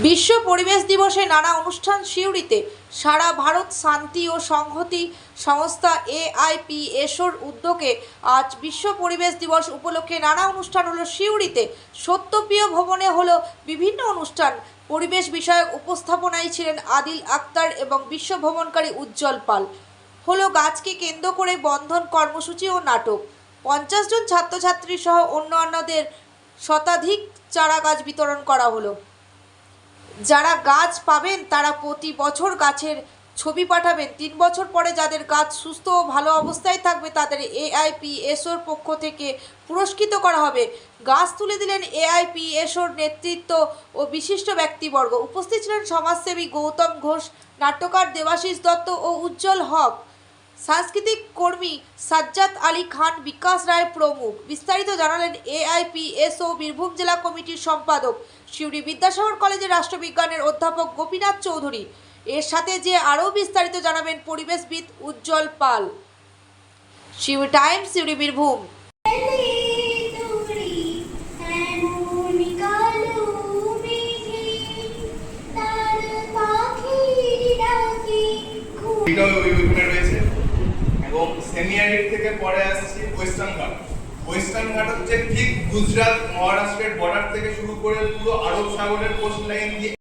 বিশ্ব পরিবেশ দিবসে নানা অনুষ্ঠান সিউড়িতে। সারা ভারত শান্তি ও সংহতি সংস্থা AIPSOর উদ্যোগে আজ বিশ্ব পরিবেশ দিবস উপলক্ষে নানা অনুষ্ঠান হলো সিউড়িতে। সত্যপ্রিয় ভবনে হলো বিভিন্ন অনুষ্ঠান। পরিবেশ বিষয়ক উপস্থাপনায় ছিলেন আদিল আক্তার এবং বিশ্ব ভ্রমণকারী উজ্জ্বল পাল। হলো গাছকে কেন্দ্র করে বন্ধন কর্মসূচি ও নাটক। 50 জন ছাত্রছাত্রী সহ অন্যান্যদের শতাধিক চারা গাছ বিতরণ করা হলো। যারা গাছ পাবেন তারা প্রতি বছর গাছের ছবি পাঠাবেন। 3 বছর পরে যাদের গাছ সুস্থ ও ভালো অবস্থায় থাকবে তাদের AIPSOর পক্ষ থেকে পুরস্কৃত করা হবে। গাছ তুলে দিলেন AIPSOর নেতৃত্ব ও বিশিষ্ট ব্যক্তিবর্গ। উপস্থিত ছিলেন সমাজসেবী গৌতম ঘোষ, নাট্যকার দেবাশিস দত্ত ও উজ্জ্বল হক, সাংস্কৃতিক কর্মী সাজ্জাদ আলী খান, বিকাশ রায় প্রমুখ। বিস্তারিত জানালেন AIPSO বীরভূম জেলা কমিটির সম্পাদক সিউড়ি বিদ্যাসাগর কলেজের রাষ্ট্রবিজ্ঞানের অধ্যাপক গোপীনাথ চৌধুরী। এর সাথে যে আরও বিস্তারিত জানাবেন পরিবেশবিদ উজ্জ্বল পাল। সিউড়ি টাইমস, সিউড়ি বীরভূম। এবং সেমিয়ারিড থেকে পরে আসছি ওয়েস্টার্ন ঘাট। ওয়েস্টার্ন ঘাট হচ্ছে ঠিক গুজরাট মহারাষ্ট্রের বর্ডার থেকে শুরু করে পুরো আরব সাগরের কোস্ট লাইন দিয়ে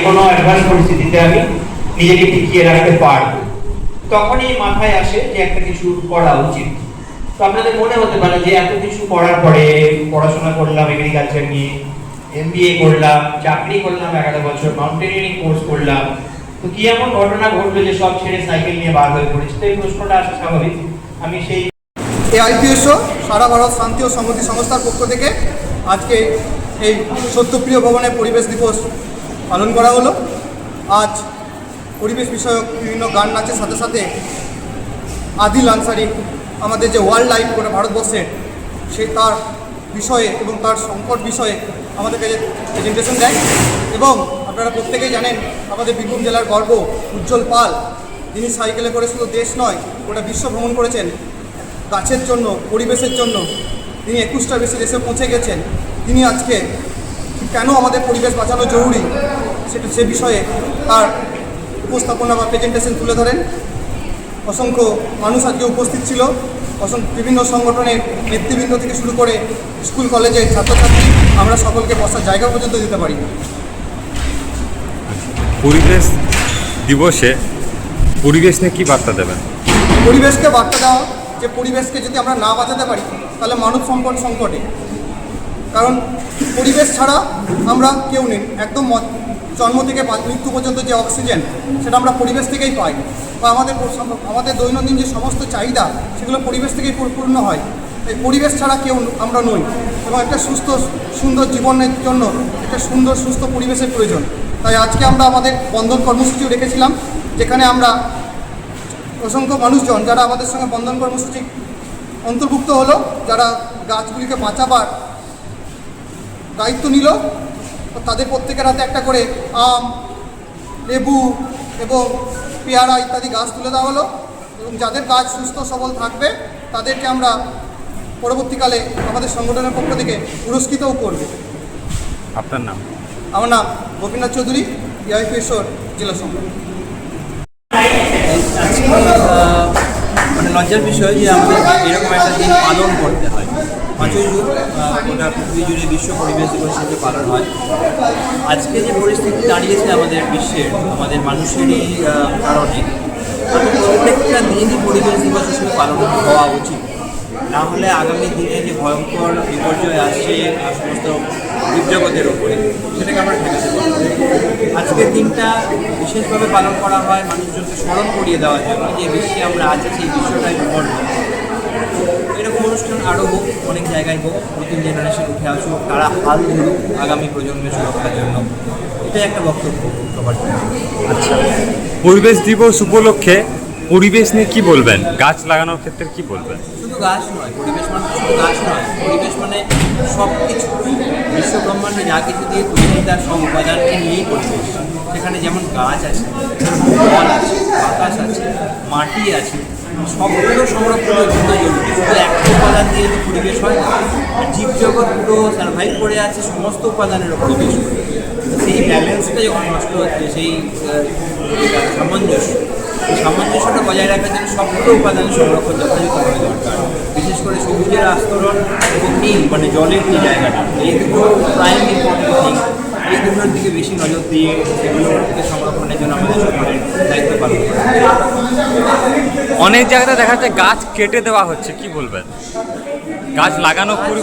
কোনো অ্যাডভান্স পরিস্থিতিতে আমি নিজেকে টিকিয়ে রাখতে পারবো, তখনই মাথায় আসে যে একটা কিছু করা উচিত। তো আপনাদের মনে হতে পারে যে এত কিছু করার পরে পড়াশোনা করলাম এগ্রিকালচার নিয়ে, MBA করলাম, চাকরি করলাম 11 বছর, মাউন্টেনিয়ারিং কোর্স করলাম, তো কি এমন ঘটনা ঘটলো যে সব ছেড়ে সাইকেল নিয়ে বার হয়ে পড়েছে? তো এই প্রশ্নটা আসা স্বাভাবিক। আমি সেই AIPSO সারা ভারত শান্তি ও সংহতি সংস্থার পক্ষ থেকে আজকে এই সত্যপ্রিয় ভবনে পরিবেশ দিবস পালন করা হলো। আজ পরিবেশ বিষয়ক বিভিন্ন গান নাচের সাথে সাথে আদিল আনসারি আমাদের যে ওয়াইল্ড লাইফ করে ভারতবর্ষের সে তার বিষয়ে এবং তার সংকট বিষয়ে আমাদের কাছে প্রেজেন্টেশন দেয়। এবং আপনারা প্রত্যেকেই জানেন আমাদের বীরভূম জেলার গর্ব উজ্জ্বল পাল, যিনি সাইকেলে করে শুধু দেশ নয় গোটা বিশ্ব ভ্রমণ করেছেন গাছের জন্য, পরিবেশের জন্য। তিনি 21টার বেশি দেশে পৌঁছে গেছেন। তিনি আজকে কেন আমাদের পরিবেশ বাঁচানো জরুরি সে বিষয়ে তার উপস্থাপনা বা প্রেজেন্টেশন তুলে ধরেন। অসংখ্য মানুষ আজকে উপস্থিত ছিল, বিভিন্ন সংগঠনের নেতৃবৃন্দ থেকে শুরু করে স্কুল কলেজের ছাত্রছাত্রী। আমরা সকলকে বসার জায়গা পর্যন্ত দিতে পারি। পরিবেশ দিবসে পরিবেশ নিয়ে কী বার্তা দেবেন? পরিবেশকে বার্তা দেওয়া যে পরিবেশকে যদি আমরা না বাঁচাতে পারি তাহলে মানব সম্পদ সংকটে। কারণ পরিবেশ ছাড়া আমরা কেউ নেই। একদম জন্ম থেকে মৃত্যু পর্যন্ত যে অক্সিজেন সেটা আমরা পরিবেশ থেকেই পাই, বা আমাদের দৈনন্দিন যে সমস্ত চাহিদা সেগুলো পরিবেশ থেকেই পূর্ণ হয়। এই পরিবেশ ছাড়া কেউ আমরা নই। এবং একটা সুস্থ সুন্দর জীবনের জন্য একটা সুন্দর সুস্থ পরিবেশের প্রয়োজন। তাই আজকে আমরা আমাদের বন্ধন কর্মসূচিও রেখেছিলাম, যেখানে আমরা অসংখ্য মানুষজন যারা আমাদের সঙ্গে বন্ধন কর্মসূচি অন্তর্ভুক্ত হলো, যারা গাছগুলিকে বাঁচাবার দায়িত্ব নিল, তাদের প্রত্যেকের হাতে একটা করে আম, লেবু এবং পেয়ারা ইত্যাদি গাছ তুলে দেওয়া হলো। এবং যাদের গাছ সুস্থ সবল থাকবে তাদেরকে আমরা পরবর্তীকালে আমাদের সংগঠনের পক্ষ থেকে পুরস্কৃতও করব। আপনার নাম? আমার নাম গোপীনাথ চৌধুরী, AIPSOর জেলা সম্পাদক। মানে লজ্জার বিষয় যে আমাদের এরকম একটা দিন পালন করতে হয়। 5ই জুন গোটা পৃথিবী জুড়ে বিশ্ব পরিবেশ দিবস হিসেবে পালন হয়। আজকে যে পরিস্থিতি দাঁড়িয়েছে আমাদের বিশ্বের, আমাদের মানুষেরই কারণে প্রত্যেকটা দিনই পরিবেশ দিবস হিসেবে পালন হওয়া উচিত। না হলে আগামী দিনে যে ভয়ঙ্কর বিপর্যয় আসছে সমস্ত জীবজগতের ওপরে, সেটাকে আমরা ঠেকাতে পারব। আজকের দিনটা বিশেষভাবে পালন করা হয় মানুষজনকে স্মরণ করিয়ে দেওয়ার জন্য যে বিশ্বে আমরা আছি, সেই বিশ্বটাই বিপন্ন। এরকম অনুষ্ঠান আরও হোক, অনেক জায়গায় হোক, নতুন জেনারেশন উঠে আসুক, তারা হাল ধরুক আগামী প্রজন্মের সুরক্ষার জন্য। এটাই একটা বক্তব্য সবার জন্য। আচ্ছা, পরিবেশ দিবস উপলক্ষে পরিবেশ নিয়ে কি বলবেন? গাছ লাগানোর ক্ষেত্রে কি বলবেন? শুধু গাছ নয়, পরিবেশ মানে তো শুধু গাছ নয়, পরিবেশ মানে সব কিছু। বিশ্ব ব্রহ্মাণ্ডে যা কিছু দিয়ে তৈরি তার সব উপাদানকে নিয়েই পরিবেশ। সেখানে যেমন গাছ আছে, জল আছে, বাতাস আছে, মাটি আছে, সবগুলো সংরক্ষণ অত্যন্ত জরুরি। শুধু একটা উপাদান দিয়ে যে পরিবেশ হয় না, জীবজগৎ পুরো সার্ভাইভ করে আছে সমস্ত উপাদানের ওপর বেশ করে। সেই ব্যালেন্সটা যখন নষ্ট হচ্ছে, সেই সামঞ্জস্য, এই সামঞ্জস্যটা বজায় রাখার জন্য সবগুলো উপাদানের সংরক্ষণ যথাযথভাবে দরকার। বিশেষ করে সবুজের আস্তরণ এবং নীল মানে জলের যে জায়গাটা, এই দুটো প্রাইম ইম্পর্টেন্ট থিং। এই দুটোর দিকে বেশি নজর দিয়ে সেগুলোকে সংরক্ষণের জন্য আমাদের সকলের দায়িত্ব পালন করা। অনেক জায়গাতে দেখা যাচ্ছে গাছ কেটে দেওয়া হচ্ছে, কি বলবেন? গাছ লাগানো কিছু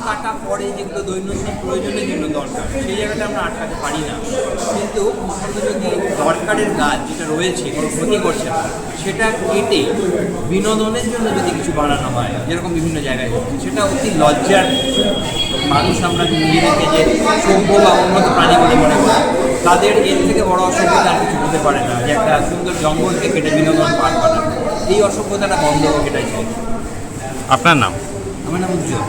কাটা পড়ে যেগুলো দৈনন্দিন প্রয়োজনের জন্য দরকার, সেই জায়গাটা আমরা আটকাতে পারি না। কিন্তু যদি দরকারের গাছ যেটা রয়েছে কোনো ক্ষতি করছে না, সেটা কেটে বিনোদনের জন্য যদি কিছু বানানো হয়, যেরকম বিভিন্ন জায়গায় হচ্ছে, সেটা অতি লজ্জার। মানুষ আমরা নিজেদেরকে যে সভ্য বা উন্নত প্রাণী বলে মনে করি, তাদের এর থেকে বড় অসভ্যতা আর কিছু হতে পারে না, যে একটা সুন্দর জঙ্গলকে কেটে বিনোদন পার বানানো। এই অসভ্যতাটা বন্ধ হোক, এটাই চাই। আপনার নাম? আমার নাম উজ্জ্বল।